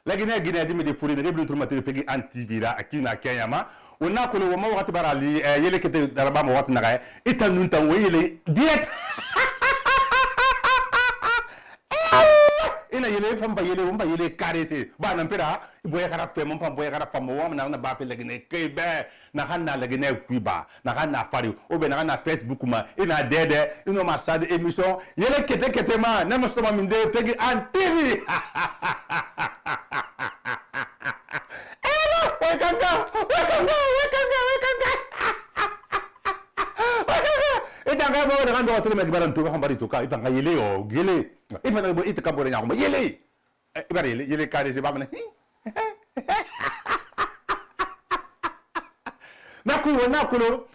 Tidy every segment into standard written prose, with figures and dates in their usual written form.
La Guinée dit me de fourrer de reblu tout matin fait antivira akina Kenyama on a kono wama wakati barali yele kete daraba mo wakati naga itan nun tan yele diet ina yele famba yele umba yele caressé ba nan pera boye kara femme pam boye kara femme wam na ba pe la Guinée kebe na hanna la Guinée kuiba na hanna fari o be na hanna Facebook ma ina dede ino ma sad émission yele kete ma na mo stoma minde fait antivi Itanga mo na kando tulo magbalan to hambari to ka itanga yele o gele ifana bo itka bo nya ko yele ibare yele kare se ba mana nakulo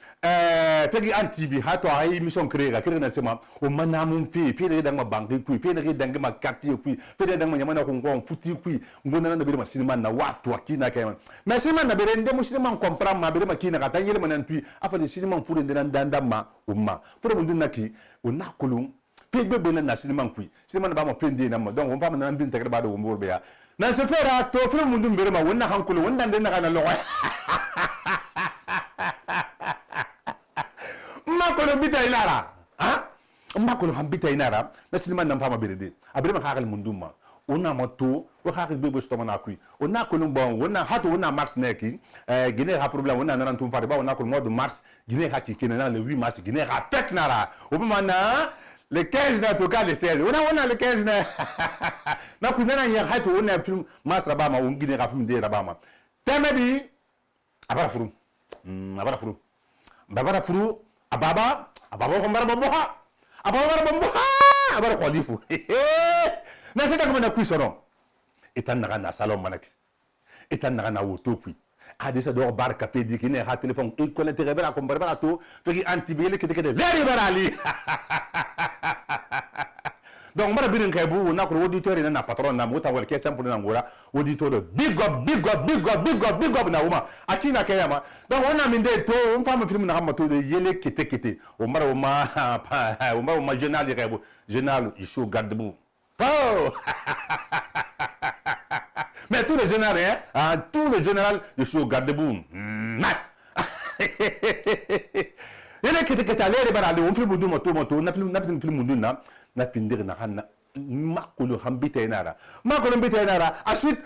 fegi antivi hato ay mission créer créer na sema o manam fi de dang ma banque ku fi de dang ma quartier ku fi de dang ma nyama na ko ngon futi ku ngona na bere ma sinima na watu akina kay mais sinima na bere ndemo sinima comprendre ma bere ma kina ka tanyele manan tu afa de sinima fure de ndanda ma umma fure mun naki o nakulo fi gbegbe na sinima ku sinima na ba ma fende na ma donc on va na bin tegre ba do mbo be ya na se fera to fure mun dum bere ma wonna hankulo wonna de na kana lo makolo bita inara ha makolo hambita inara na sinima nan fama berede abere ma hakal munduma ona moto wa hakal bebo stoma na kui ona kolum bon ona hato ona mars neki Guinée ha problème ona nan tum fari ba ona kol mois de mars Guinée ha ki kenana le 8 mars Guinée ha fête nara o mana le 15 na to ka le 16 ona le 15 na na ku nana ya hato ona film mars rabama on Guinée ha film de rabama temedi abara furu babara furu ababa ko mbara bomboha abara khalifu na seta ko na kuisono etan na salon manaki etan na woto kui adisa do bar café di ki ne ha téléphone e ko l'intérêt bara ko mbara to feki antibele kete leri barali donc mbara birin kay bu na ko auditeur na patron na mota wal ke simple na ngora auditeur big up na uma akina kayama donc on a minde to on femme film na hamato de yele kete o mbara ma journal rebo journal il garde bu oh mais tous les généraux hein tous les généraux il show garde bu yele kete ale barali on film du moto na film na findir na hanna makulu hambita inara ensuite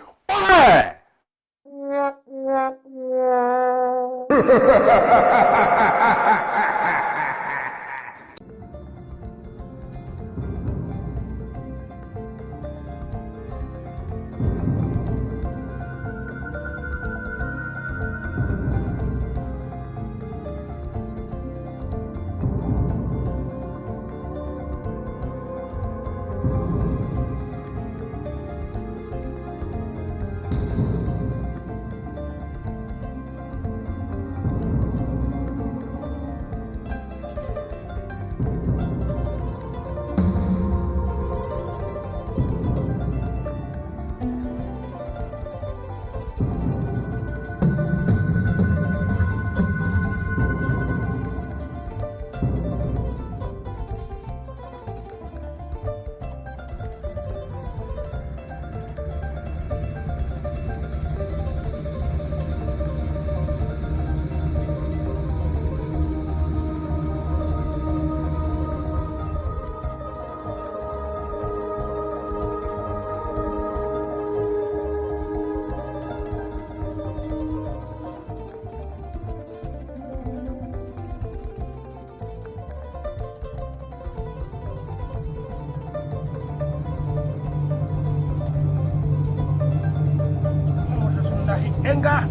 enga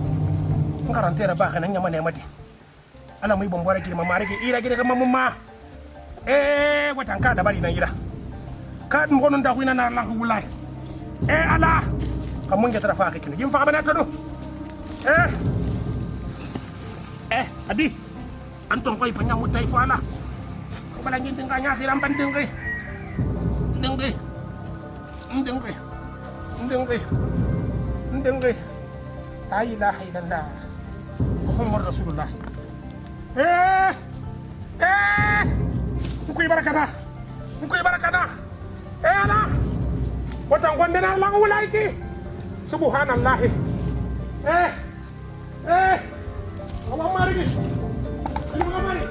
ngarantera ba kana nyama ne mati ana mai bombora ki mama rike ira gire kama mumma watan ka da bari nan gida ka dum gonon da kuina na Allah wallahi ala kamun ga tarafa kake yin fa bana kado adi anton koy fa nyamu tay fa la ko bala ngin dinga nya hiram ban dinga ndengre la ilaha illallah muhammad rasulullah kuy barakana Mkui barakada. Ala. Watang wandena lang ulay ki. Subhanallah. Allah mari ki. Allah mari.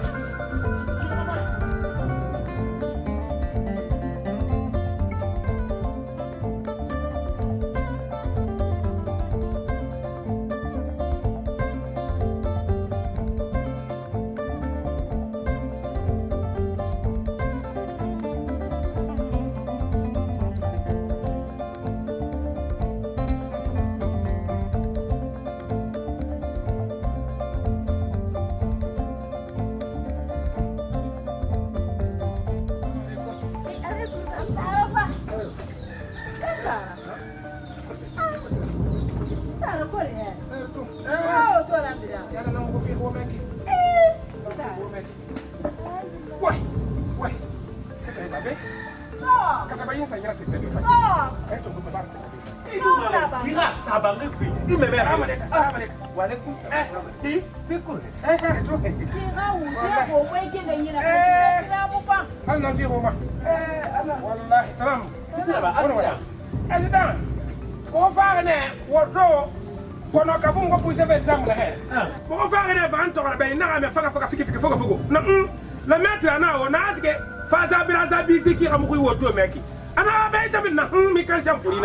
La mettre là, on a ce que Faza Braza Biziki a mouru au tour, mec. Ana Betamina, mi cancer for you.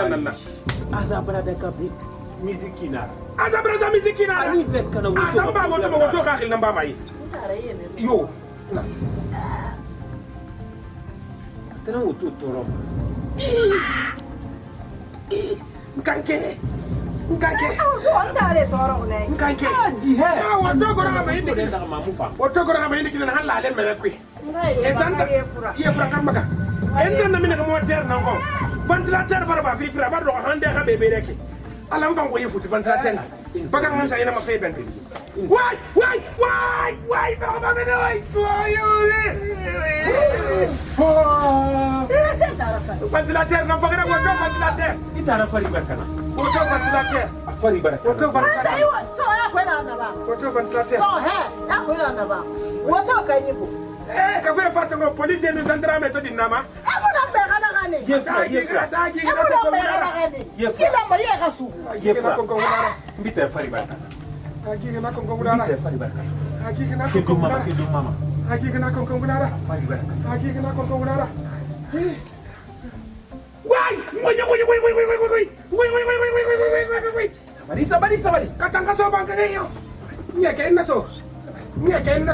Azabra de Cabri, Mizikina. Azabraza Mizikina, I live can I number my. You. Tell to Kanke. Kanke. So andare toro ne. Kanke. Ah, what do go around my indicator? What do go around my indicator? Hala, let me quick. Ye Frankamaka. Enter the minute more there now. Ventilator Barba Fifra, but hand there, baby. Alam van goeie voeten van Traten. Bakang na saya nama Fabian. Why? Papa me doy. Ventilator, não faga agora ventilator. Itara fari barkana. Outro ventilator. Fari barkana. Outro ventilator. So ya kwela na ba. Outro ventilator. So he, ya kwela na ba. Woto kanyibu. Kafe fatango police nous andra méthode nama. Abona mbeka na gane. Yefra. Abona mbeka na gane. Kila maya kasuku. Yefra. Mbita fari barkana. Hakika na kongongulala. Mbita fari barkana. Hakika na Kidu kongongulala. mama. Hakika na kongongulala. Fari barkana. Hakika na kongongulala. Wait. Sabari. Katanga so bangka nyo. Nyake na so. Nyake na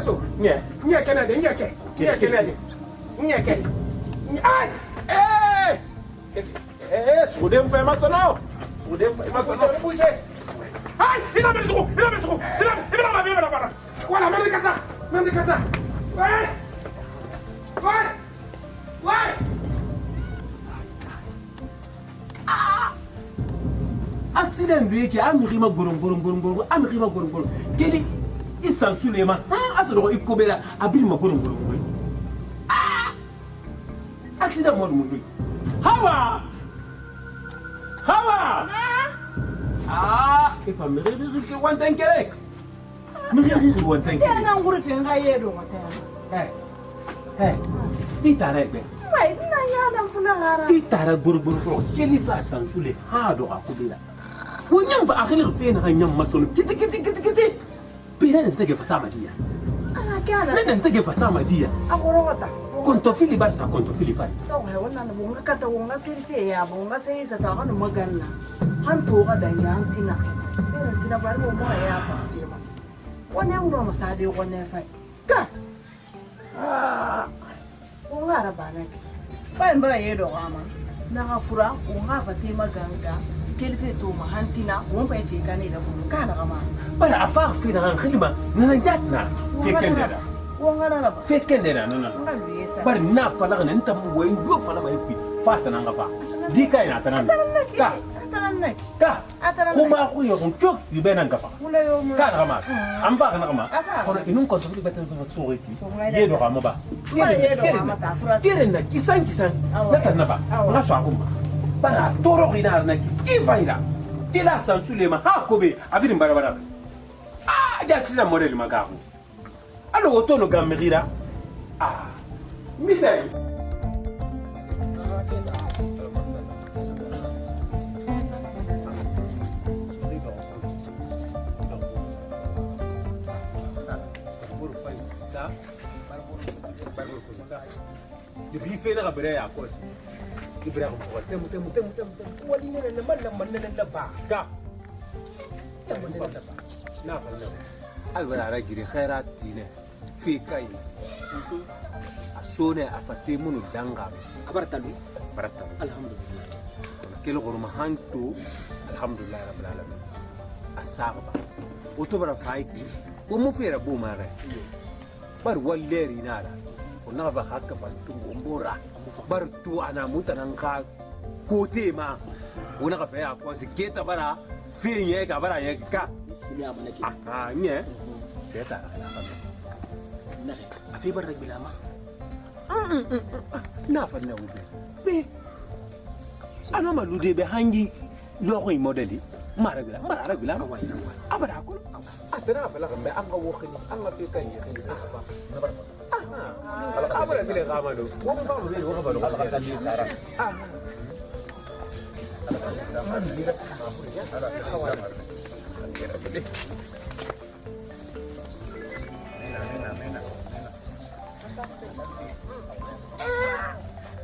de. Ay! Sudem fai masono. Ay! Ina besuko. Ina bara. Wala mendikata. Why? Accident bi yake amirima gurum amirima gurum kedi isan sulema asado ikobera abirima gurum accident mo dum hawa ifa miriri ke wantan kerek miriri wantan kerek Tena nguri fenga yedo ngata. Ditara be Mai na yana mfuna ngara. ditara gurum keli fa san sule do akobera wonyam ba akhir fena nyam masono kiti bira ntage fasama dia Ana kyala. nenda ntage fasama dia Agoro wata. konto fili barsa konto fili fari So he wannan na bunga kata wonga sirfe ya bunga sai sa ta kanu magana. Han to ga dan ya antina. Tina bari mo mo ya pa firma. Wani an goma sade wani fai. Ka. Wonga ra banaki. Ba mbara yedo ama. Na hafura wonga fate maganga. Kelfe to ma hantina won fa fe kane da bulu kana kama. bara afar fina ran khilma nana jatna fi kendera Wonga na ba. fi kendera nana Ngal yesa. bari na fala ne ntam woyin do fala mai fi fata nan gafa di kai na tanan ka kuma ku yo ko yu benan gafa kan gama am ba kan gama kono inun ko tafi batan sa tsore ki yedo gama ba tire na kisan na tan ba na so akuma bara toro ginar na ki vaira tila san sulema ha kobe abirin bara da kisa model magahu alo woto no gamirira midai depuis fena ka bere ya kosi ibra ko ko temu wali ne ne mallam man ne la ba ka temu ne la ba na fa na albara ra giri khairat tine fi kai asone afate munu danga abartalu barata alhamdulillah kelo gorma hantu alhamdulillah rabbil alamin asaba oto bara faiki o mo fera bo mare bar walleri nala ona va hakka fa tungo mbora bar tu ana mutanan ka kote ma ona ka fa ko siketa bara fi nye ka bara ye ka nye seta na afi bar rabbil ama na fa na ube be ana malude be hangi lo ko modeli mara gula abara ko atana fa la gambe anga wo khini anga fi kan yi khini ba abara bile gama do wo ba lo be wo ba lo ala ka li sara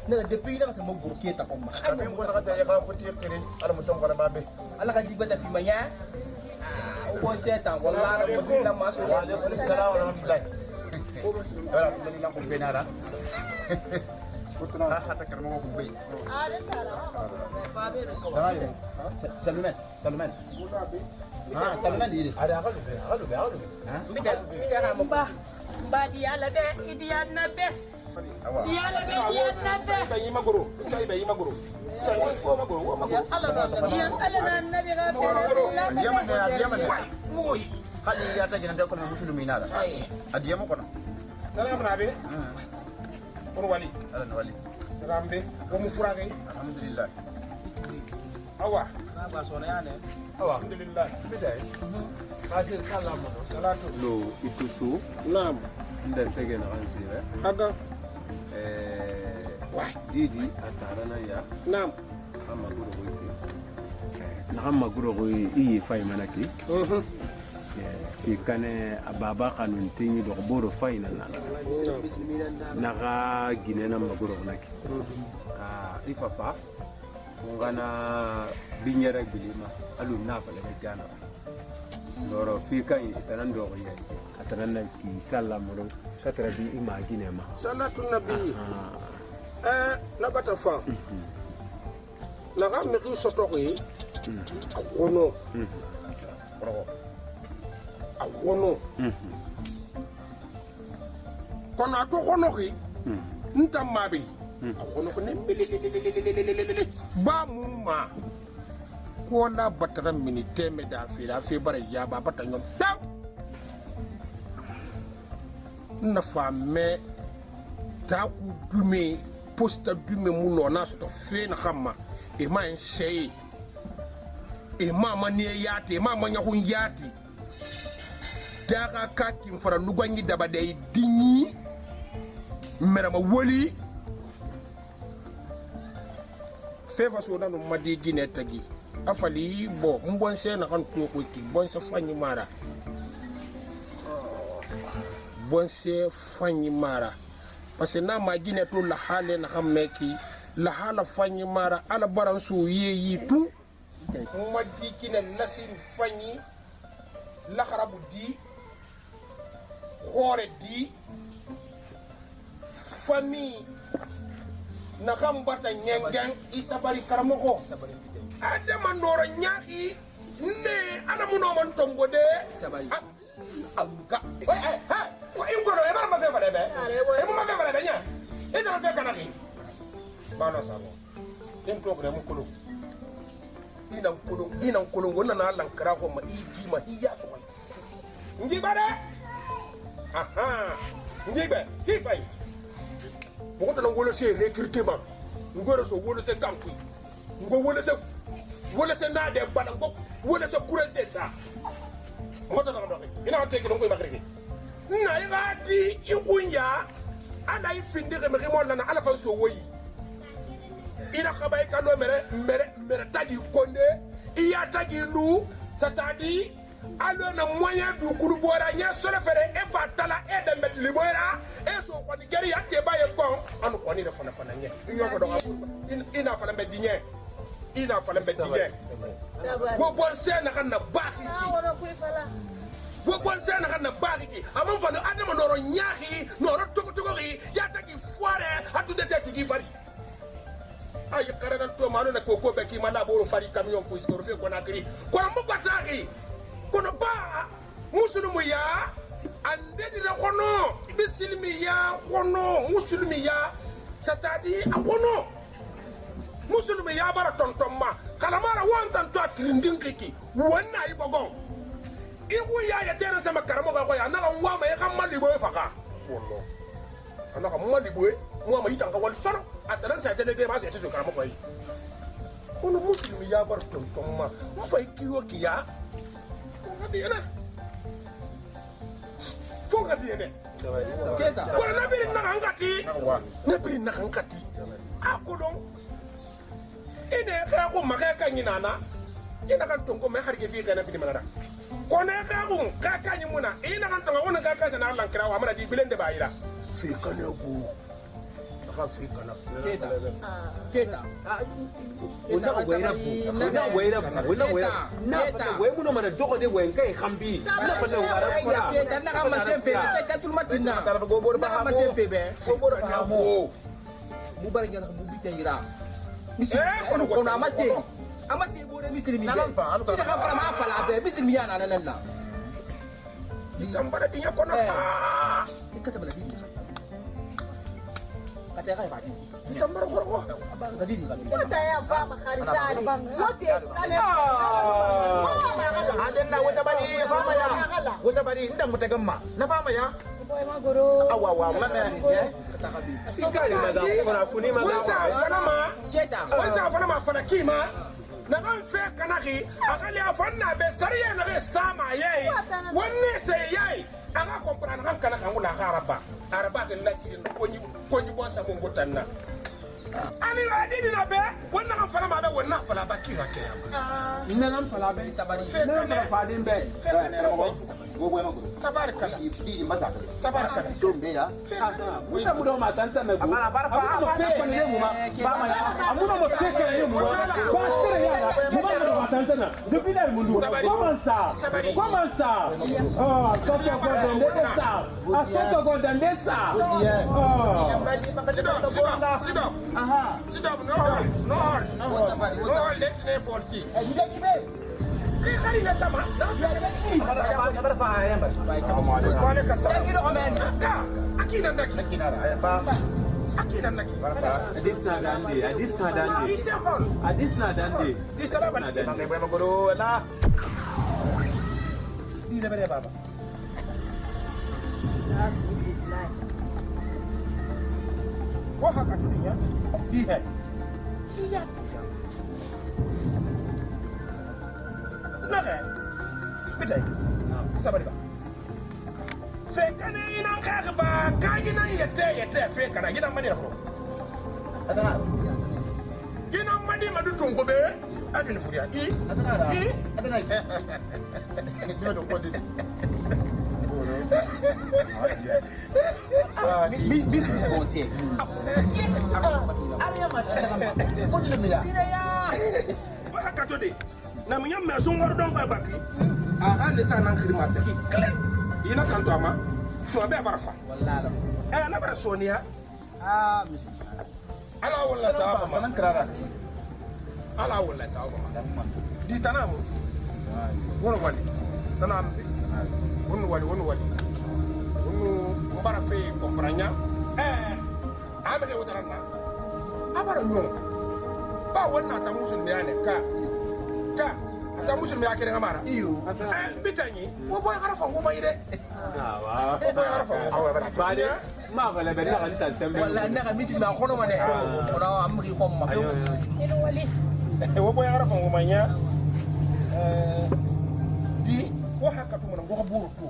na depuis na sa mo burketa ko ma Kami mo na kaya ka puti kini ala mo tong karababe. ala ka di ba da fi manya o seta wala na mo la maso Wa alaikum assalam wa rahmatullah. Wala ko lang ko benara. Kutuna hata karmo ko bay. Dayo. Salumen. Talumen diri. ada ka lu be mi ja mo ba Ba diala be idiyan na be. Awa. Diala be idiyan na be. ba yi magoro sai ba yi magoro sai ko magoro Diyan ala na nabi ga tere. Yaman. Oi. Kali ya ta jinan da ko musulmi na da. Adiya mo ko na. na na be ko wali Ala wali. rambe ko mu furage Alhamdulillah. awa Na ba so na yana. awa alhamdulillah bidai kasi salamu salatu lo itusu nam ndan tege na ansire aga didi atarana ya nam amaguro wiki na amaguro yi fay manaki ikane ababa kanun tingi do boro fayna na ga ginena maguro naki ifafa ngana binyara bilima alu nafa le gana loro fi kan tanan do ya atanan ki sallamu satra bi imagine ma salatu nabi na bata fa na ga me ki soto ko yi akono kono to kono ki ntam mabi akono ko ne ba mumma ko na batara minute me da fi bare ya ba bata nyom taw na fa me ta ku dume posta dume mu lo na so to fe na xamma e ma en sey e ma ma ne yati e ma ma nya hun yati daga ka kin fara lugangi daba dai dinyi mera ma woli fefa so na no madi gine tagi afali bo mbon se na kan to ko ki bon se fanyi mara bon se fanyi mara parce que na ma gine to la hale na xam meki la hala fanyi mara ala baran so yi tu madi gine nasir fanyi la kharabu di khore di fami na xam bata nyengen isabari karamoko adama nora nyaki ne ana muno man tongo de aga ko ingoro e ma fe fale be e ma fe fale be nya e na fe kanaki bana sabo dem program ko ina kolo wona na lankara ko ma igi ma hiya to ngi bare aha ngi be ki fay ko to ngolo se recrutement ngoro so wolo se kanku ngo wolo se na de bana ngo wolo se kurese sa mo to na do ina te ki ngo magrigi na ira di ikunya ana ifinde ke me mo na ala fa so woyi ina khabay kano mere tagi konde iya tagi lu satadi alo na moyen du kurubora nya sole fere e fa tala e de met libera e so ko ni geri ate ba ye kon anu ko ni de fana fana nye nyo ko do ga ina fala be dinye ina fala be dinye bo bon se na kan na ba ki bo bon se na kan na ba ki amon fa no adama noro nyahi noro togo ri ya ta ki foire atu de te ki fari ay karana to manu na koko be ki mala boro fari camion ko iskoro fe ko na kri ko mo batari kono ba musulumu ya andedi la kono bisilmi ya kono musulmi ya satadi akono musulmi ya bara tontomma kala mara wontan to trindin kiki wonna ibogon ibu ya tere sama karamo ko ya na wa ma ya kamali bo faka wallo ana ka mali bo mo ma yitanga wal soro ataran sa tele ge ma se to karamo ko yi kono musulmi ya bara tontomma mo fay kiwo kiya Diana. Fonga diene. Keta. Wala nabiri nakangati. Nabiri nakangati. Ako dong. Ine kaya ko makaya kanyinana. Ina kan tungko me harge fi kana fini manada. Kone ka ko kaka nyimuna. Ina kan tonga wona kaka sana lankira wa mana di bilende bayira. Fi kana ko. Keta. Keta. Una wera we muno mana doko de wen kai khambi na fata wara kora Keta na kama sempe keta tulmatina go bor ba kama sempe be go bor ba mo mu bari ngana mu bita ira misi kono amase bore misiri mi be ita ka fara ma fala be misiri mi yana nan na ditambara dinya kono ikata bala di kata kai ba di ditambara ko tadi di kan Wata ya ba makarisari. Wote aden na wata bari fama ya wasa bari ndang mutagamma na fama ya awa mama kata kabi sikari maga kora kuni maga wansa fana ma fana kima na kan fe kanaki akali afanna be sariya na be sama yayi wanne sai yayi aga comprendre kan kana kan wala araba de lasirin konyi bonsa mo botanna ani wadi ni nabe wonna kan fana ma be wonna fala ba kira ke nana fala be sabari nana fadin be go boy mago tabarakalla di mata tabarakalla sombe ya muta mudo ma tansa me go bara mo feke ne mu ma ba ma amuno mo feke ne mu ba tere ya mu ba ma tansa na depuis là mu ndu comment ça ah soko ko dende ça a soko ko dende ça sit up no let me for ki khari na sama bara fa ya ba wale ka sama kiro amen akina naki akina naki adisna dande di salama na ngai boy mago la di le bere baba wa haka dunia di hai Nake, bidai, sabari ba. Fekane ina kaka ba, kaji na yete fekana, gina mani na ko. adana Gina mani madu tungo be, afini furia. adana ni do ko di misi konse ariya ma ko di le ya Wa haka to de. Na minya me so ngor don ba bakri. Aha le sa nan khidma ta ki kle. Ina kan to ama. So be barfa. wallahi Na bara sonia. misi Ala wala sa ba nan krara ala wala sa ba. Di tanamu. Wono wali. Tanam. Wono wali. Wono mbara fe compranya. Amene wotaranga. Abara nyo. Ba wonna ta musulmi ane ka ata musulmi akere ngamara iyo bitanyi wo boy harafa ngoma ide awa wo boy harafa awa bade ma fala be na kan tan sembe wallahi na misi ma khono mane ona amri ko ma fe wo boy harafa ngoma nya di wo haka tu mo ngo buru tu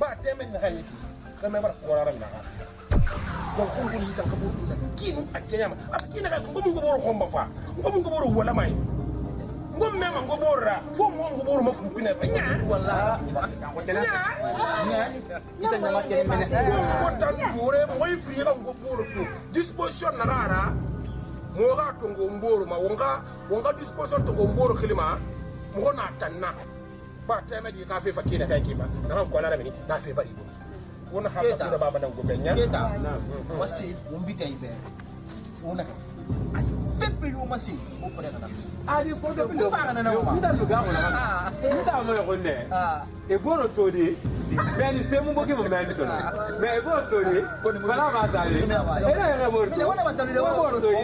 ba teme ni hayiki kame bar ko raram na donc fo ko yitan ka buru na kinu akenya ma akina ka ko mo ngo buru ko mba fa ko mo ngo buru wala mai ngom me man go borra fo mo go bor ma fu pina fa nya wallahi ita nyama kene mene fo ko tan bore moy fi ga go bor to disposition na gara mo ga to go mboro ma wonga disposition to go mboro klima mo na tanna ba teme di ka fe fakina kai kiba na ko na mini na fe bari go wona ha ka da baba nan go benya keta wasi wumbi tay be wona fepe yo masi mo pare na ali ko do mo fa na na ma nda luga ko na nda mo ko ne e goro to di ben se mo boki mo men to me e goro to di bala ma sale e na e goro to wona ba tali goro to di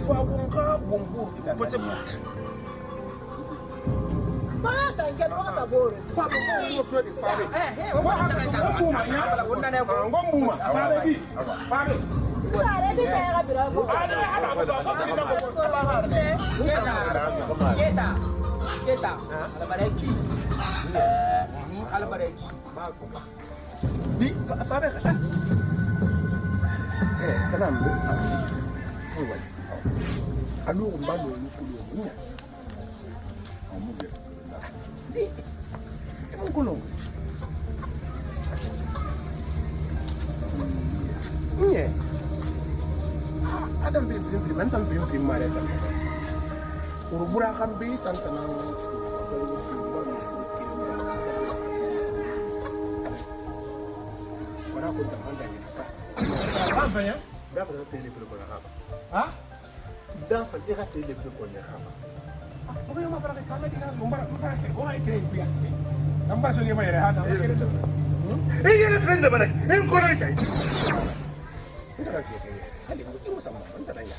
fa wonga bongo ko te Para tan ke no ta boro. fa bongo to di fa wona ne ko ngomuma fa be fa be Are bi ta ga bira bo. ada ala ko sa ko na ko keta ala bareki di fa be tanam be ko wali anu ko mbalo ni ko lo nya amu be di mo ko lo nya adam be film mental film mare ta urubura kan be santana ora ko ta anda ni ta ya da ba ta tele ko na haba ha da fa jira tele ko na haba ko yo ma para ka na dina lumbara para ke ko ai kire biya namba so ge ma yere ha na kire to e yele friend ba nak en ko na kai ita ka ke hali ko mo sama anta da ya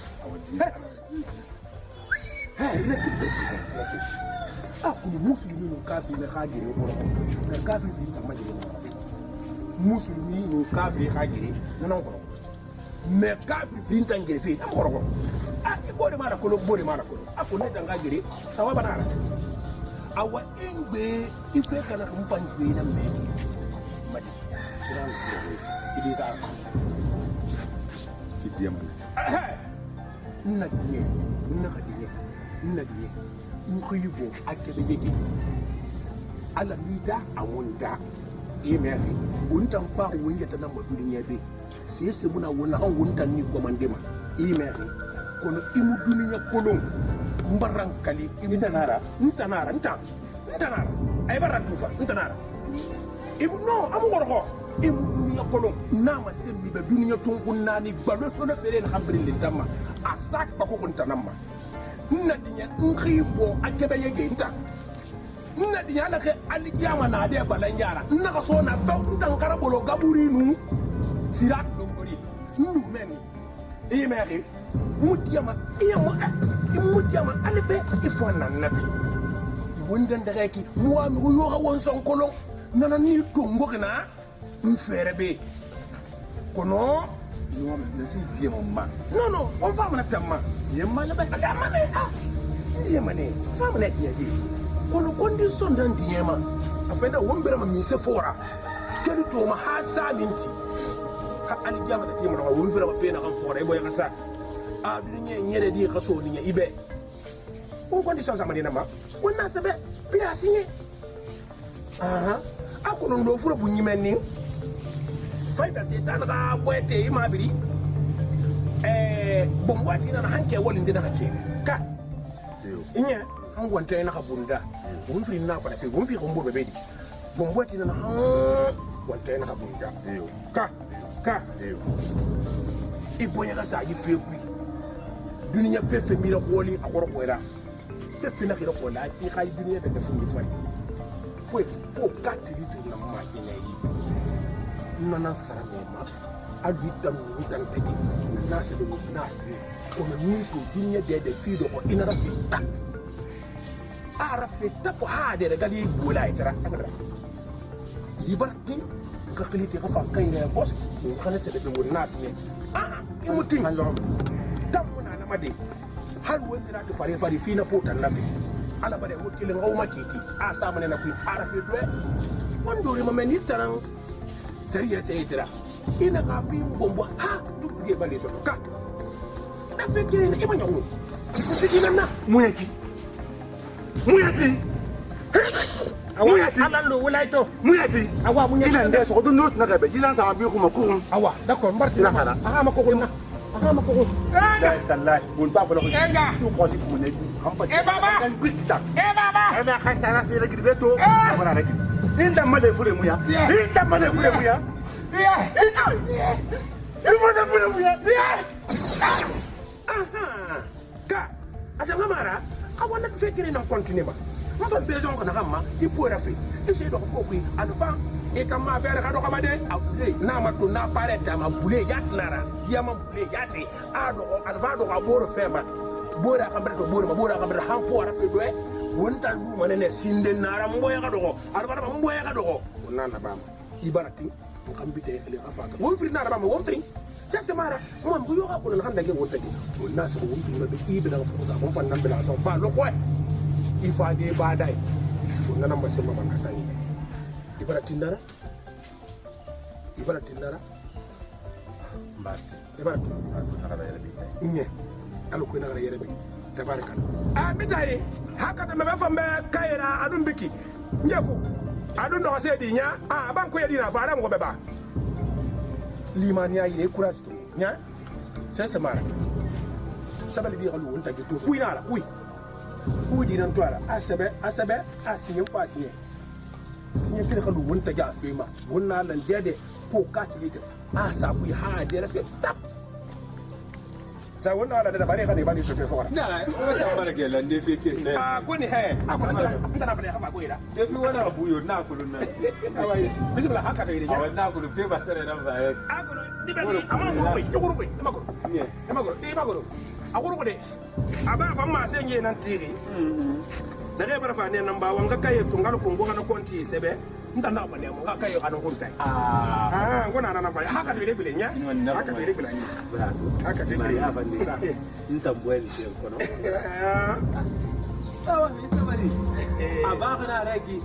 akuni musulmi no kafiri na kagire ko na kafiri fi ta majire musulmi no kafiri kagire na non ko me kafiri fi ta ngire fi ta ko e bode mara ko akone tanga gire sawa banara awa engbe ife kana ko mfanjwe na me madi idi ta kidiyama nna diye nkibo akebe yeke ala mida amunda imeri unta mfa wenge tana maduri nyebe sese muna wona han wonta ni komandema imeri kono imu duniya kolon mbarankali ntanara ay baratu fa ntanara imu no amu gorgo imu duniya kolon nama semmi be duniya tonkun nani balo sona fere na hambrille tamma asak bako kun tanamma nadinya nkibo akebe yege nta nadinya la ke alijama na de balanjara naka so na ba ntan karabolo gaburi nu sirat dongori ndu meni imeri mutiyama albe ifana nabi wondan daga ki muwa mi yo ga won son kolon nana ni tongo kana mferebe kono no na si vie mamma no on fa mana tamma yemma la ba tamma ne yemma ne fa mana diye kono condition dan diyema afenda wombere ma mi se fora kedi to ma ha salinti ka aljama ta timo do wombere ma fena kan fora e boy ka sa a dunya nyere di kaso ni ibe on condition sama dina ma wonna sebe biya sinye akono ndo fura bu nyimenni faida setan ga boyete imabiri bombwati na hanke wolin dina hake ka inya han wonte na kabunda won fi na fara fi won fi ko mbo bebedi bombwati na han wonte na kabunda ka ibonya ga sa yi fe ku duniya fefe mira woli akoro ko era fefe na kiro ko la ki kay duniya da fu mi fay wait o katiri na ma ina yi nana saramema agitam nitan tagi nasi de nasi kono ni ko dunya de fido ko inara fitta ara fitta ko haade de gali gola itara agara liberty ka kliti ka fa kayre bos ko kana se de mo nasi ne imutin tamuna na made har won sira to fare fina potan nafi ala bare hotelin ngawma kiti a samane na ku ara fido won dore ma men yitaran sariya sai tira ina kafi bombo ha duk ge bale so ka na fikire na imanya wo fikire na muyeti muyati muyati alando wulaito muyati awa munya ina nde so do not na ga be jisan ta bi kuma ku awa d'accord mbarti ina kana aha makoko na aha makoko la tallahi bon ta fa la ko enga tu ko ni mu ne hamba baba kan bikita baba ana khasara fi la gidi to amara la gidi inda male fure muya inda male fure muya inda male fure muya aha ka atanga mara awana fikiri na continue ba mton besoin ko na kama ipora fi ese do ko ko alfa e kama vere ka do kama de na ma to na pareta ma bule yat nara ya ma bule yati ado alfa do ka boro feba bora kambre to bora kambre han po ara fi do e wonta du manene sinde nara mboya ka do alfa mboya ka do nana bama ibarati ko kambite le afaka won fi nara bama won fi sasa mara mo bu yo ka ko na handa ke wonta ke wonna so won fi be ibe na ko sa ko fan nambe la so ba lo ko ifa de badai wonna namba se mama na sai ibarati nara mbati ibarati na ga yele bi nye alo ko na ga yele bi tabarakal bitai haka da me fambe kayira adun biki nyefu adun do se di nya ban ko yedi na fa adam ko beba limania ile courage to nya sasa mara sabali di alu wonta ke to kuina la kui di nan to ala asabe asinye fa sinye kire kalu wonta ga fema wonna lan dede ko ka ci lita asa kui ha de rafe tap ta wonna ala da bare ka de bani so te fora na o ta bara ke lan de fete ne goni he ntana bare ha ba goira de bi wala buyo na kulu na awai bismillah haka da ide awa na kulu fe ba sare na ba e agoro ni be amana ko be jogoro be magoro agoro ko de aba fa ma se nge nan tiri da ga bara fa ne nan ba wanga kai to ngalo ko ngo na konti sebe ntanda fa ne mo ga kai ano kunta ngona na fa haka de bele nya haka de bele nya haka de bele ya fa ne ka ntambweli se ko no awa mi sabari aba kana ragi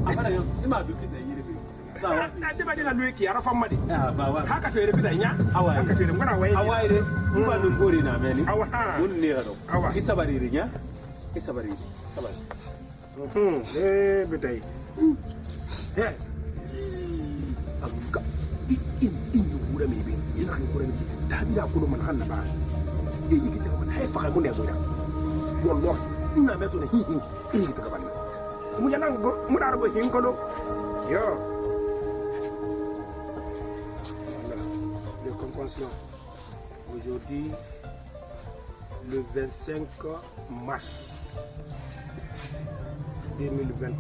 abana yo ima bi kite yire bi de ba de na luiki ara fa madi ba haka to bele nya haka to ngona waye awaire ba dun gori na meni awa mun ne ga do awa isabari nya isabari sabari bitai abuka in wura mi be isa kan wura mi ta bi da kuno man hanna ba in yi kita man haifa kan ne gura wallahi ina me so ne hi in yi kita ka bani mu yana mu da rabo hin ko do yo le convention aujourd'hui le 25 mars 2028.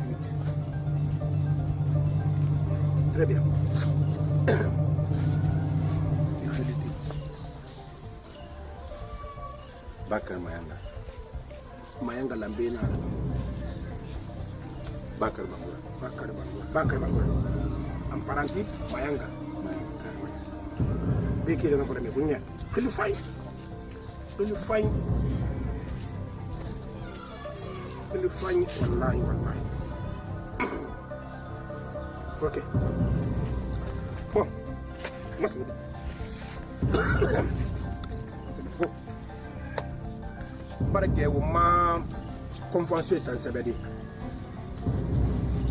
Très bien. Bakar Mayanga. Mayanga Lambena. Bakar Bangura. Bakar Bangura. Amparanti Mayanga. Beki dengan pada punya. Kelu fine. Wallahi. Ok. Bon. Masuk. Barake wo ma convention tan sebedi.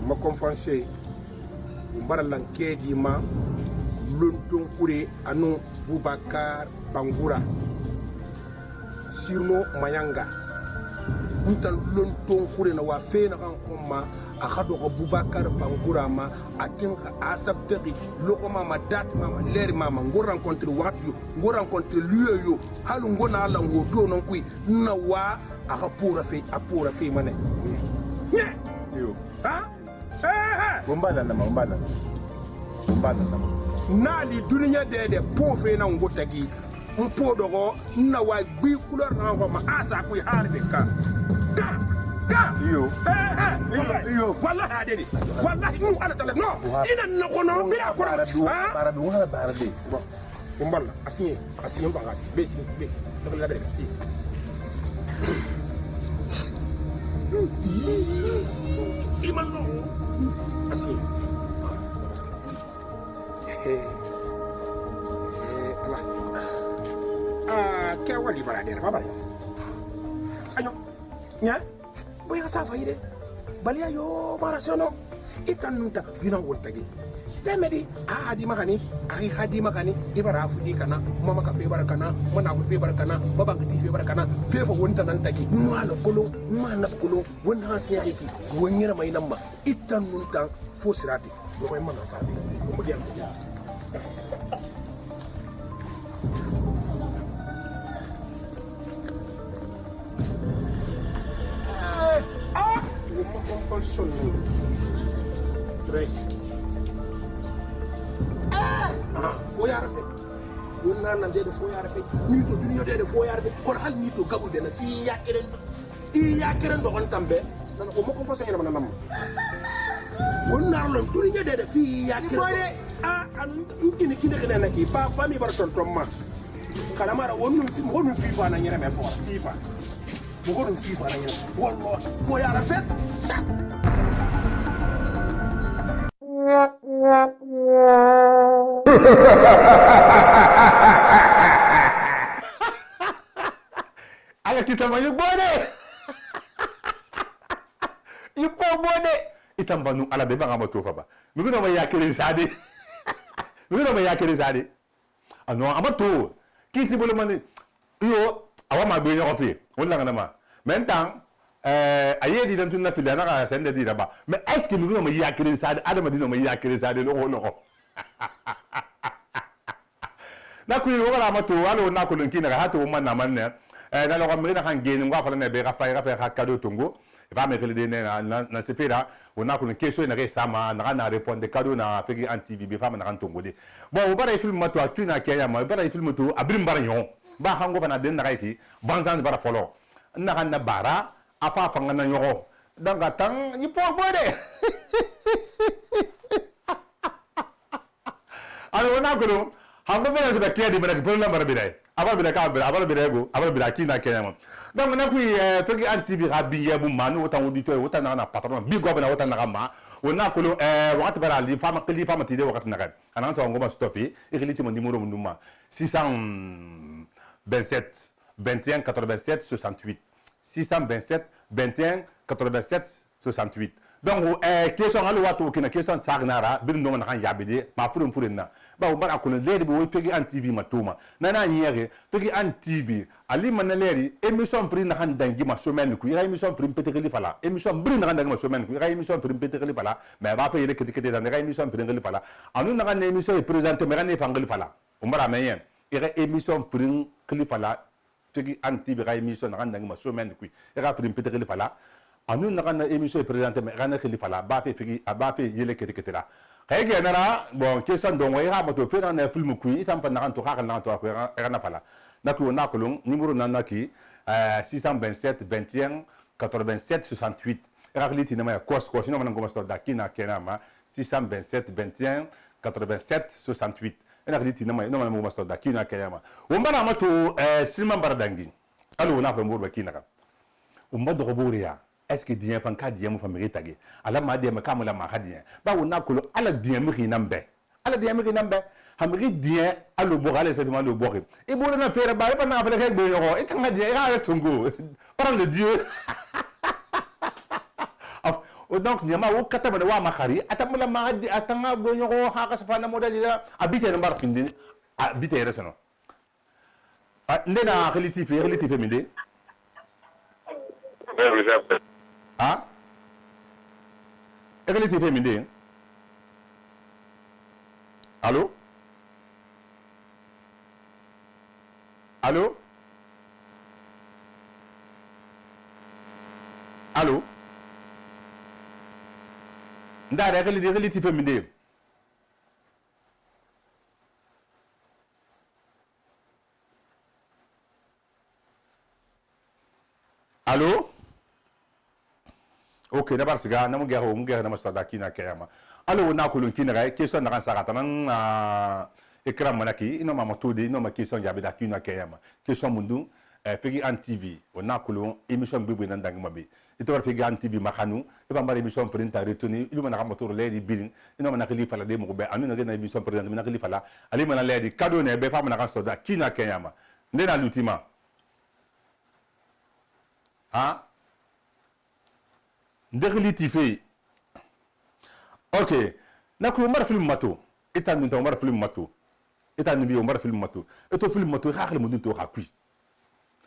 Ma convention mbaralan kedi ma lontun kure anu Boubacar Bangura Sirno Mayanga ntan lontun kure na wa fe na kan kuma akado ko Boubacar Bangura ma atin ka asabteri lokoma ma date mama leri mama ngo rencontre watu ngo rencontre lieu yo halu ngo na ala ngo do non kui na wa aka pura fe mane Yo. ha Bombala na. nali duniya de po fe na ngo tagi po dogo na wa gbi couleur na ko ma asa ku harbe ka Yo. wallahi adede wallahi mu ala tala no ina na kono bi akora Para du wala bara de. umballa asinye mbangasi besi be to la bere si imano asinye ala ke wali bara de baba ayo nya boy ka safa ide baliya yo marasono itan nunta gina woltagi temedi di makani akhi khadi makani ibara fudi kana mama ka fe barakana mana ko fe barakana baba ka fe barakana fe fo wonta nan tagi mana kolo wonna siyaki ki wonyira mai namma itan nunta fo sirati do koy mana fa bi ko diam function fo yara fe wonna nan de fo yara fe ni to duniya de fo yara fe ko hal ni to gabul de na fi yakeren do on tambe nan ko mako façon yana nam wonna lon duniya de fi yakeren an kini kene na ki pa fami bar ton tom ma kala mara wonnum fifa na nyere me fo fifa mo ko dum fifa na nyere wallo fo yara fe ala kita ma yubode yubode itamba nu ala be vanga moto faba mi ko ma yakere sade ano amato kisi bolo mani yo awa ma be yo fi wala ngana ma mentan ayedi dan tunna fil na ka sende di raba mais est-ce que mi ko ma yakere sade adama dino ma yakere sade lo na ku yo wala mato wala na ko nkina ka hato man na man ne na lo kamri na kan geni ngwa fala ne be ka fa cadeau tongo va me kele na se fera on a ko question na ke sama na répondre cadeau na feki en TV be fama na kan tongo de bon bara film mato akuna kenya ma bara film to abrim bara yon ba hango fa na den na kaiti vanzan bara folo na kan na bara afa fa ngana yoro danga tang ni po bode alors on a ko hango bela se bakia di mana ko number bidai abal bidai ka abal bidai go abal bidai kina kenya mo donc na ku feki en TV rabi ya bu manu autant auditeur autant na patron bi go bana autant na ma on a ko wakati bara li fama tide wakati na kan ana to ngoma stofi ireliti mon numéro munduma 627 21 87 68 627 21 87 68 donc question alu watu kina question sagnara bin no na kan yabide ma furin na ba bara ko le bo fegi an TV matuma nana nyere fegi an TV ali man leri émission prix na kan dangi ma semaine ku ira émission prix petekeli fala émission bri na kan dangi ma semaine ku ira émission prix petekeli fala mais ba fa yele kete na ira émission prix ngeli fala anu na kan émission est présenté mais kan fa ngeli fala umbara meyen ira émission prix ngeli fala fegi an TV ira émission na kan dangi ma semaine ku ira prix petekeli fala anu na kan émission est présenté mais kan ngeli fala ba fa fegi ba fa yele kete la kayge nara bon question donc ira moto fe na film ku itam pa na to ka na to ko na fala na ku na ko numéro na ki 627 21 87 68 ira liti na ma kos no man ngoma sto da kina kenama 627 21 87 68 ira liti na ma no man ngoma sto da kina kenama wombana mato silman bardangi alo na fa mburba kina ka umba do boriya est-ce que dien fan ka dien mo fa mérite tagi ala ma dien ka mo la ma dien ba wona ko ala dien mi nambe hamri dien alo bo ala c'est le bo et bo na faire ba ba na fa le bo yo et tanga dien ala tungo parle de Dieu donc nyama wo kata ba wa makari atamula ma di atanga bo yo ha ka sa na modali la habiter na bar findi habiter resano ndena relatif minde ah relatif minde allô allô allô ndare relatif minde allô ok na barsiga na mugero na mastada kina kayama allo na ko kina ga question na kan sarata nan ekran manaki ino mama tudi ino ma question yabe da kina kayama question mundu fegi an TV ona ko émission bibu nan dangi mabe ito war fegi an TV makanu e ba mari émission printa retenu ilu mana motor lady billing ino mana kali fala de mo be anu na émission printa mana kali fala ali mana lady cadeau ne be fa mana kan stoda kina kayama ndena lutima ah ndegli tife ok na ku mar film mato itan min to mar film mato itan bi mar film mato eto film mato xaxle mo dinto xakui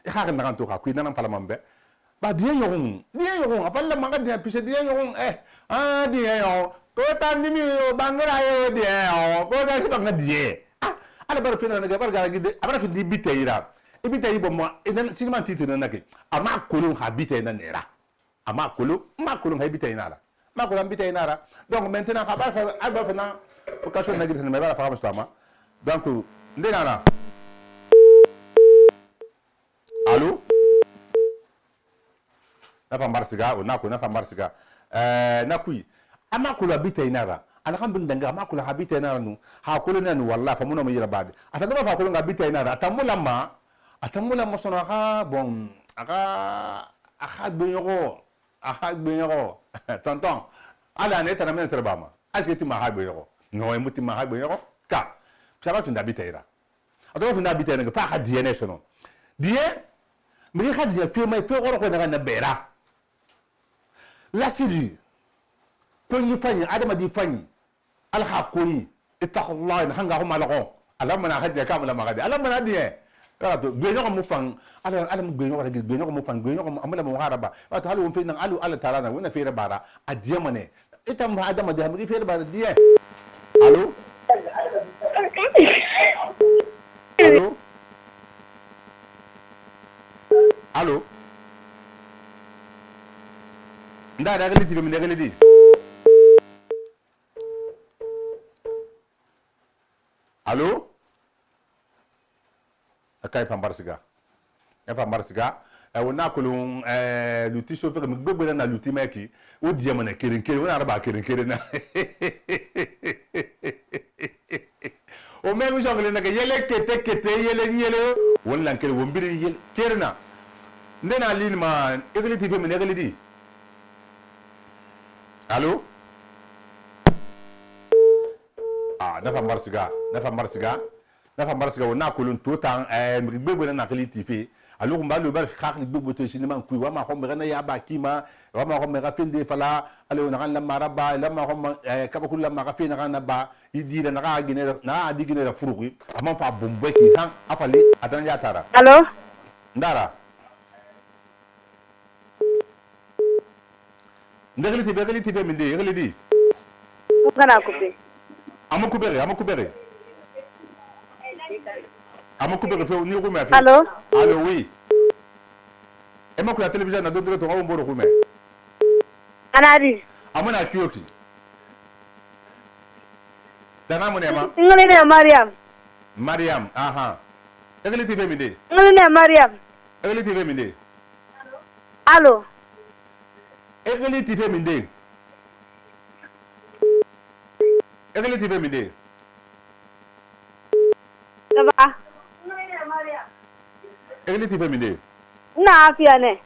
e xaxle na to xakui nanam fala mambe ba die yoron afalla manga dia pise die yoron die yoron ko tan ni mi bangara yo die yoron ko da banga die ala bar fina nga bar gara gide abara fi di biteira ibiteira bo mo enen sinima titre na ke ama kolon habite na nera ama kolon habite na la ma kolon habite na la donc maintenant ka bar fa alba fa na occasion na gide na bar fa mustama donc ndena na allo na fa marsiga o na ko na fa marsiga na kui ama kolon habite na la alhamdulillah nga ma kula habita na nu ha kula na nu wallahi fa muna mu yira bade atanda ma fa kula nga habita na atamula ma sono ha bon aka gbenyoro tonton ala ne tana men serbama aske ti ma ha gbenyoro no e muti ma ha gbenyoro ka psaba fi habita ira atanda fi habita na fa ha DNA sono die mi ga dia fi mai fi oro ko na bera la siri ko ni fanyi adama di fanyi alhaquni ittaqullah in hanga huma lago alam na hadiya kamala magadi alam na hadiya rato gbenyo ko mufang alam gbenyo ko mufang gbenyo ko amala mo haraba wato halu won fe nan alu ala tarana wona fe bara adiya mane itam ha adama di hamgi fe bara diye allo allo nda da gali tibe mi gali di allo akay fa marsiga wona kulun luti chauffeur mi gbegbe na luti meki o die mane keren wona araba keren na o même jongle na yele kete yele wala kere wombiri yele kerna ndena linma egliti fe mi egliti allo nafa marsiga wona kulun totan mi gbegbe na kliti fe alo ko mbalo bar khak ni gbegbe to sinima ku wa ma ko me na ya ba kima wa ma ko me ga finde fala alo na kan la maraba la ma ko ka ba kullu ma ga fina kan ba idi na ga gine na adi gine da furuki amma fa bombe ki han afali adan ya tara allo ndara ndegliti be minde ndegliti ngana couper amakubere fe ni ko me fe allo oui e ma ko la télévision na dondre to ngam mboro ko me anadi amuna kiyoki sana mun ema ngale ne Mariam aha egliti fe minde ngale ne Mariam egliti fe minde allo egliti fe minde egliti fe minde Saba. egliti fe minde Na afia ne.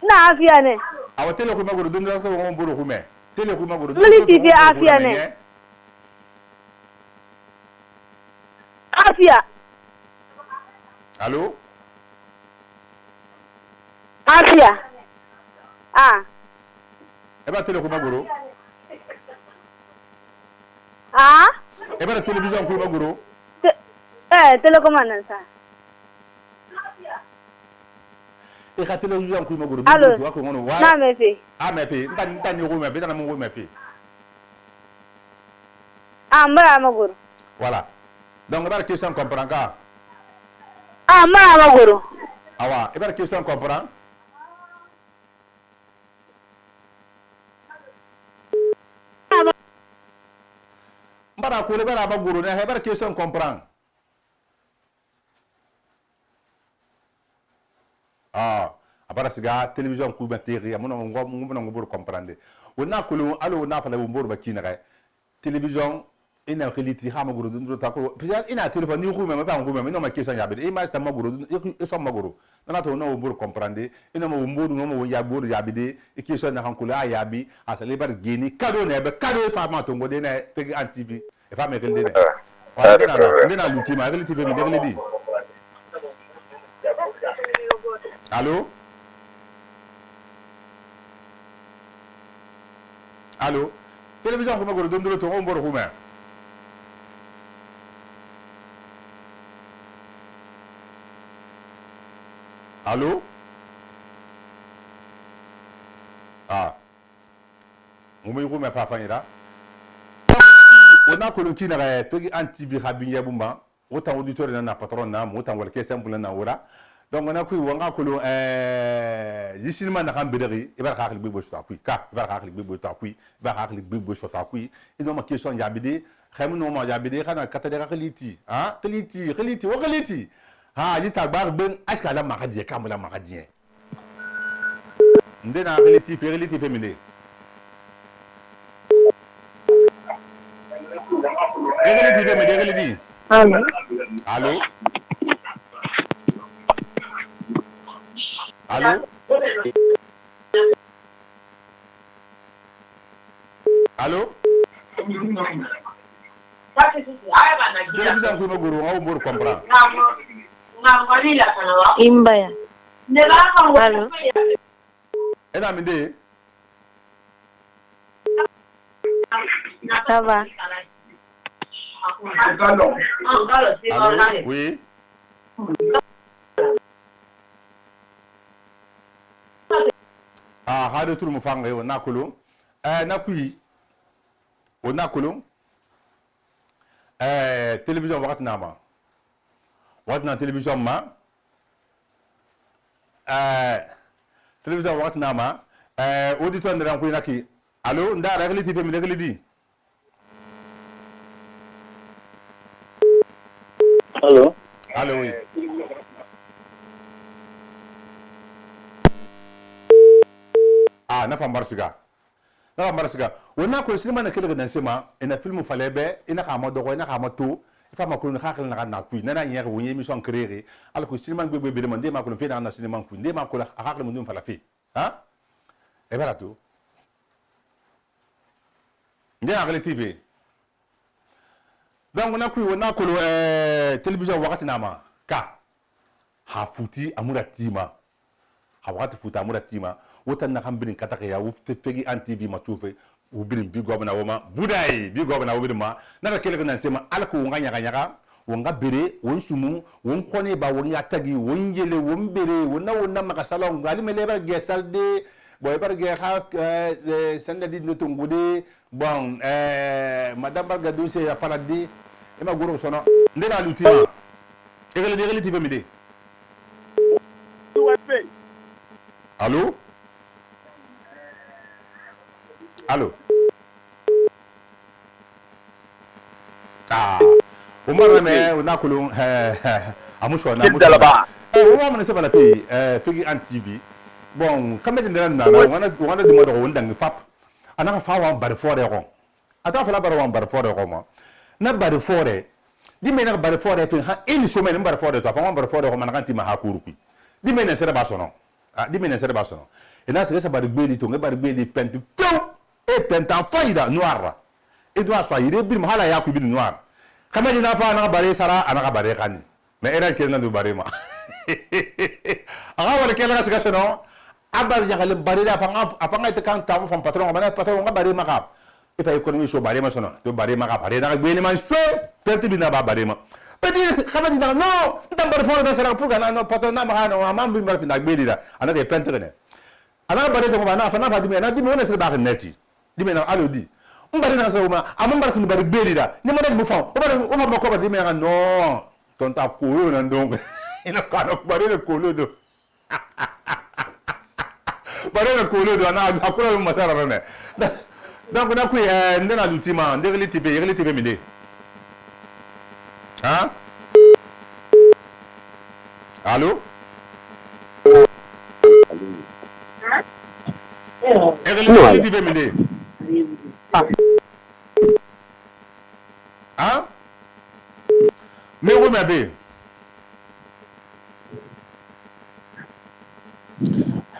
Na afia ne. awa tele ko magoro dondra ko ngom mboro ko me tele ko magoro ngale ti afia ne. Afia. Allô? Afia. Ah. Eba tele ko magoro. Ah? Eba télévision ko magoro. Télécommande ça. E ka télévision ko magoro. Allô? Na me fi. Ah me fi. Nta ni ko me fi na mo me fi. Ah mbara magoro. Voilà. Donc eba question comprend ka. Ah mbara magoro. Awa, eba question comprend. Mbara ko le bara magoro na eba question comprend. Abara siga télévision ku bateri amuna ngobor comprendre wona kulu alo wona fala mbor bakina kay télévision ina khiliti ha magoro dun ta ko pija ina téléphone ni ku me pa ngum me no ma question yabe e ma sta magoro e so magoro na to no mbor comprendre ina mo mbor no mo ya bor yabe de e question na han kula yabi asale bar geni kado ne be kado fa ma to ngode ne pegi an tv e fa me gelde ne wala dina luti ma gelde tv mi de di allô Allô télévision ko magoro dondolo to on boro kuma allô ah mo mi kuma fa fanira ona ko lonki na togi antivi habinya bumba autant auditeur na patron na autant wal ke simple na wora donc on a ku wanga ko lo yisinma na kan bederi ibar ka khali bo shota ku ka ibar ka khali bo ta ku ibar ka khali bo shota ku ino ma question jabide khaymu no ma jabide kana katade khaliti ha khaliti wa khaliti ha yita bar ben aska la makadie kamula makadie ndena khaliti femine Dégalidi. Allô. Allô. Allô. Allô. Télévision ko ngoro ngaw mbor comprendre. Imbaya. Allô. Ena minde. Ça va. Allô, oui. Ah, hade tout le monde fanga on nakolo. Nakui. On nakolo. Télévision wakati nama. Wakati na télévision ma. Télévision wakati nama. Auditeur ndera ko naki. Allô, ndara régler TV mi régler di. Allô. Allô, oui. Ah, na fambarsiga. Na fambarsiga. Wona ko sinima na kele na sema ina film falebe ina ka modo ina ka moto. Ifa ma ko na khakle na ku na na yer wonye mission créer. Al ko sinima gbegbe be demande ma ko fe na sinima ku ndé ma ko khakle mundum fala fi. Hein? E bala to. Ndé na TV. Donc on a cru on a ko télévision wakati nama ka ha futi amura tima ha wakati futa amura tima wotan na kambin kataka ya wufte pegi an TV ma tufe ubirin bi gobna woma budai bi gobna wobin ma na kele na sema alko nganya kanyaka wonga bere won sumu won kone ba won yatagi won yele won bere wona makasala ngali meleba gesalde boy bar ge ha sanda di notungude bon madame Bargadou c'est ya paradis et ma goro sono ndena lutima egele TV mide allô allô ah o mara me o nakulu amusho na amusho o wa mena se bala fi figi an TV bon kamedi ndena na wana de modo wondang fap anaka fa wa bar fore ko ata fa la bar wa bar fore ko ma na bar fore di mena bar fore to ha ini so mena bar fore to fa bar fore ko man kan ti ma ha kurupi di mena sere ba sono di mena sere ba sono e na sere sa bar gbeli to bar gbeli penti feu e penta faida noir e do so ire bir mahala ya ku bir noir kamedi na fa na bare sara anaka bare kani me era kelna do bare ma aga wala kelna sa sono abar jangal bare da apa ngai tekan tamu fam patron mana patron ngabare makap ifa economy so bare ma sono to bare makap bare na gbeli man so penti bina ba bare ma peti kamedi na no ndam bare fo da sara puga na no patron na ma no amam bi mar fina gbeli da ana de penti ne ana bare to ba na fa na fa di me na di me na sir ba neki di me na alodi mbare na so ma amam bare fina bare gbeli da ni mo na bu fa o bare o fa ma ko ba di me na no tonta ko na ndong ina ka no bare ne ko lo do bare na ko lo do na akura mo masara rene donc na ku ndena lutima ndegli TV minde hein allô egli TV minde hein mais vous m'avez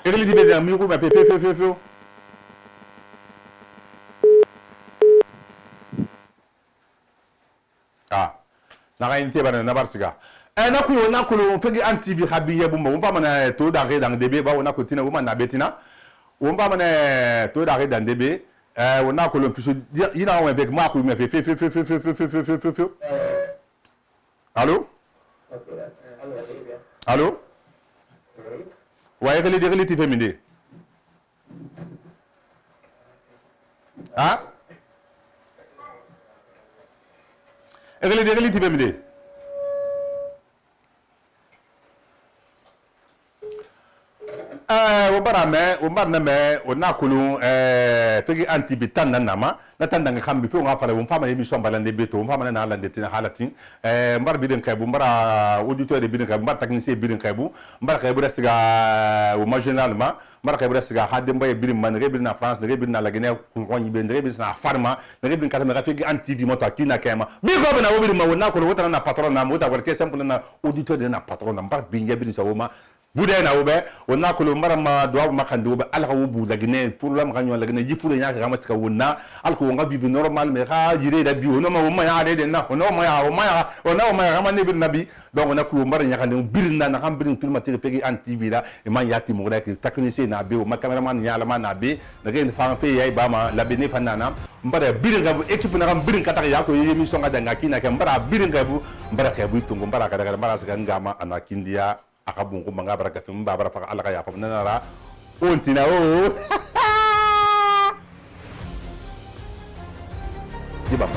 egli TV de mi vous m'avez fait na inte bana na barsiga na ku na ku lo fegi an TV habiye bumba on va mana to da re dans debe ba on a kotina on na betina on va mana to da re dans debe on a colon plus il a avec moi qui me fait. Allô? Allô? Ouais, relais tu fais m'aider. Ah? Relais tu fais m'aider. On a colon fegi antibi tan nama na tan danga xambi fi nga fala fama émission balande beto fama na lande tina halatin mbar bidin kaybu mbara auditeur de bidin kaybu mbar technicien bidin kaybu mbar kaybu restiga au marginalement mbar kaybu restiga hadde mbay bidin man rebin na France rebin na la Guinée ko nyi ben rebin na farma rebin katama fegi antibi mota kina kema bi ko bana wobiri ma wona ko wotana na patron na mota ko ke simple na auditeur de na patron na mbar bi ngabin sa woma Boudé na oube on a colon marama doit makande oube alka wubu la Guinée pour la mkanyo la Guinée jifu nya ka masika wona alko nga bibi normal mais ha jire da bi on ma woma ya de na on ma ya ma ne bir nabi donc on a ko mara nya kan birna na kam birin tulma tere pegi an TV la e man yati mo rek technicien na be o ma cameraman nya la man na be da gen fa fe yai ba ma la bene fanana mbara birin ga équipe na kam birin kata ya ko émission ga danga kina ke mbara birin ga bu mbara ka bu tungo mbara ka daga mbara sa ngama anakindia akabungu manga baraka fi mbabara fa alaka ya fa nanara ontina o yiba